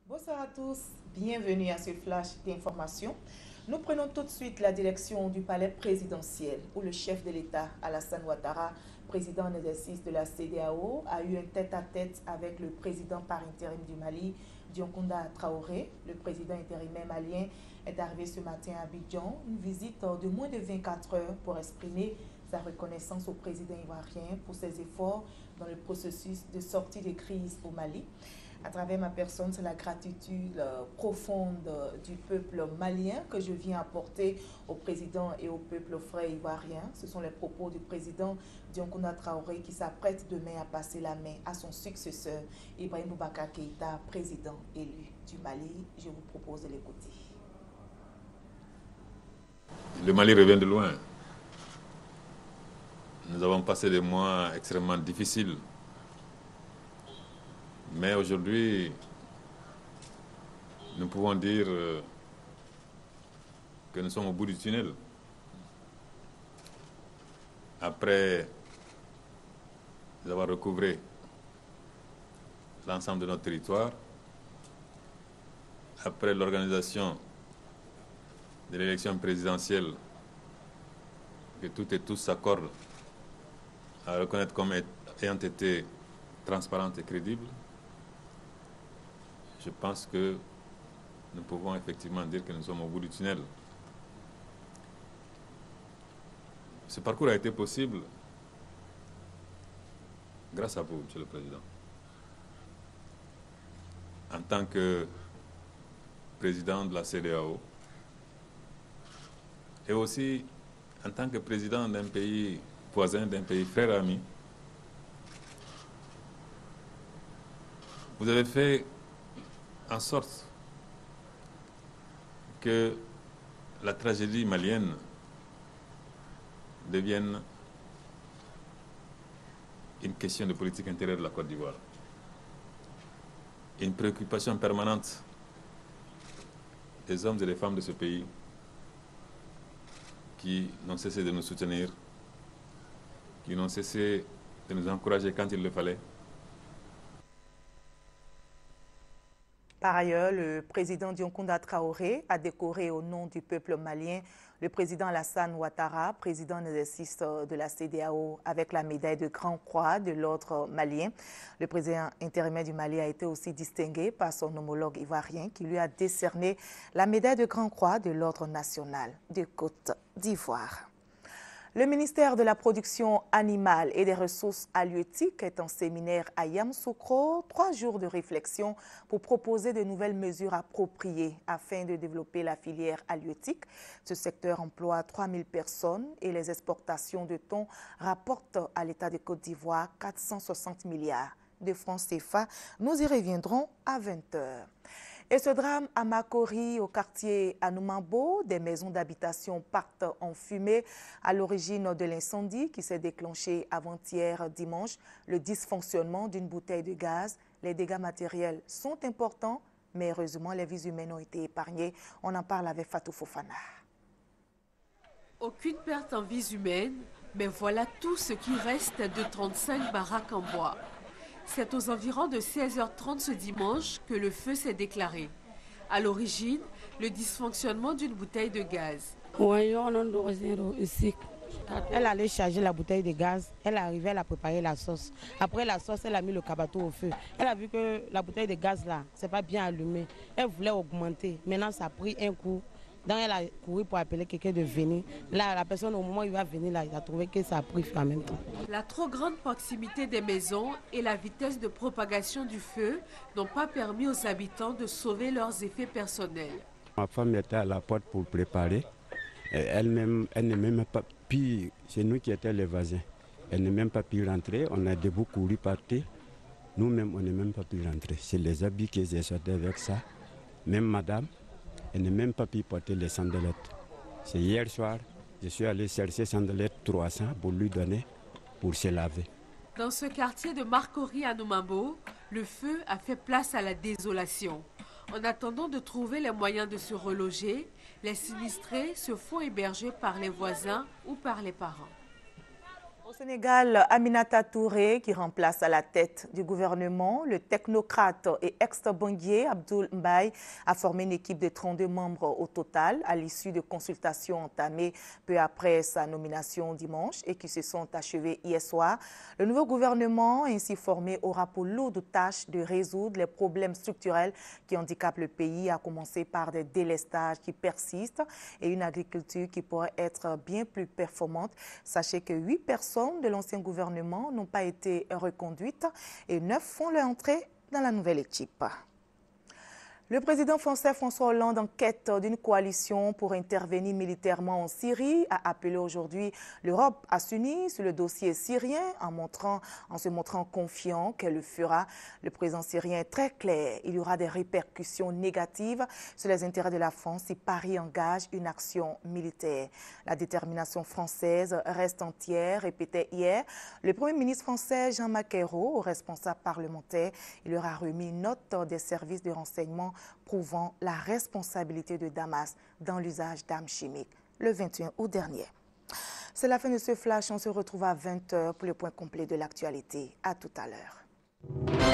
Bonsoir à tous, bienvenue à ce flash d'information. Nous prenons tout de suite la direction du palais présidentiel où le chef de l'État, Alassane Ouattara, président en exercice de la CEDEAO, a eu un tête-à-tête avec le président par intérim du Mali, Dioncounda Traoré. Le président intérimaire malien est arrivé ce matin à Abidjan, une visite de moins de 24 heures pour exprimer sa reconnaissance au président ivoirien pour ses efforts dans le processus de sortie de crise au Mali. À travers ma personne, c'est la gratitude profonde du peuple malien que je viens apporter au président et au peuple frère ivoirien. Ce sont les propos du président Dioncounda Traoré qui s'apprête demain à passer la main à son successeur, Ibrahim Boubacar Keïta, président élu du Mali. Je vous propose de l'écouter. Le Mali revient de loin. Nous avons passé des mois extrêmement difficiles. Mais aujourd'hui, nous pouvons dire que nous sommes au bout du tunnel. Après avoir recouvré l'ensemble de notre territoire, après l'organisation de l'élection présidentielle, que toutes et tous s'accordent à reconnaître comme ayant été transparente et crédible, je pense que nous pouvons effectivement dire que nous sommes au bout du tunnel. Ce parcours a été possible grâce à vous, Monsieur le Président. En tant que président de la CEDEAO et aussi en tant que président d'un pays voisin, d'un pays frère ami, vous avez fait en sorte que la tragédie malienne devienne une question de politique intérieure de la Côte d'Ivoire. Une préoccupation permanente des hommes et des femmes de ce pays qui n'ont cessé de nous soutenir, qui n'ont cessé de nous encourager quand il le fallait. Par ailleurs, le président Dioncounda Traoré a décoré au nom du peuple malien le président Alassane Ouattara, président en exercice de la CEDEAO, avec la médaille de Grand Croix de l'ordre malien. Le président intérimaire du Mali a été aussi distingué par son homologue ivoirien qui lui a décerné la médaille de Grand Croix de l'ordre national de Côte d'Ivoire. Le ministère de la Production animale et des ressources halieutiques est en séminaire à Yamoussoukro, 3 jours de réflexion pour proposer de nouvelles mesures appropriées afin de développer la filière halieutique. Ce secteur emploie 3000 personnes et les exportations de thon rapportent à l'État de Côte d'Ivoire 460 milliards de francs CFA. Nous y reviendrons à 20h. Et ce drame à Makori, au quartier Anoumambo, des maisons d'habitation partent en fumée à l'origine de l'incendie qui s'est déclenché avant-hier dimanche. Le dysfonctionnement d'une bouteille de gaz, les dégâts matériels sont importants, mais heureusement les vies humaines ont été épargnées. On en parle avec Fatou Fofana. Aucune perte en vies humaines, mais voilà tout ce qui reste de 35 baraques en bois. C'est aux environs de 16h30 ce dimanche que le feu s'est déclaré. À l'origine, le dysfonctionnement d'une bouteille de gaz. Elle allait charger la bouteille de gaz, elle arrivait, elle a préparé la sauce. Après la sauce, elle a mis le cabato au feu. Elle a vu que la bouteille de gaz là, c'est pas bien allumé. Elle voulait augmenter. Maintenant, ça a pris un coup. Donc elle a couru pour appeler quelqu'un de venir. Là, la personne, au moment où il va venir, là, il a trouvé que ça a pris feu en même temps. La trop grande proximité des maisons et la vitesse de propagation du feu n'ont pas permis aux habitants de sauver leurs effets personnels. Ma femme était à la porte pour préparer. Elle-même, elle n'est même pas pu, c'est nous qui étions les voisins. Elle n'est même pas pu rentrer. On a debout couru partir. Nous-mêmes, on n'est même pas pu rentrer. C'est les habits que j'ai sortis avec ça. Même madame, elle n'a même pas pu porter les sandalettes. C'est hier soir, je suis allé chercher sandalettes 300 pour lui donner pour se laver. Dans ce quartier de Makori à Anoumambo, le feu a fait place à la désolation. En attendant de trouver les moyens de se reloger, les sinistrés se font héberger par les voisins ou par les parents. Sénégal, Aminata Touré, qui remplace à la tête du gouvernement le technocrate et ex-banquier Abdoul Mbaye, a formé une équipe de 32 membres au total à l'issue de consultations entamées peu après sa nomination dimanche et qui se sont achevées hier soir. Le nouveau gouvernement ainsi formé aura pour lourde tâche de résoudre les problèmes structurels qui handicapent le pays, à commencer par des délestages qui persistent et une agriculture qui pourrait être bien plus performante. Sachez que 8 personnes de l'ancien gouvernement n'ont pas été reconduites et 9 font leur entrée dans la nouvelle équipe. Le président français François Hollande, en quête d'une coalition pour intervenir militairement en Syrie, a appelé aujourd'hui l'Europe à s'unir sur le dossier syrien en se montrant confiant qu'elle le fera. Le président syrien est très clair. Il y aura des répercussions négatives sur les intérêts de la France si Paris engage une action militaire. La détermination française reste entière, répétait hier le Premier ministre français Jean-Marc Ayrault aux responsables parlementaires. Il leur a remis une note des services de renseignement prouvant la responsabilité de Damas dans l'usage d'armes chimiques le 21 août dernier. C'est la fin de ce flash. On se retrouve à 20h pour le point complet de l'actualité. À tout à l'heure.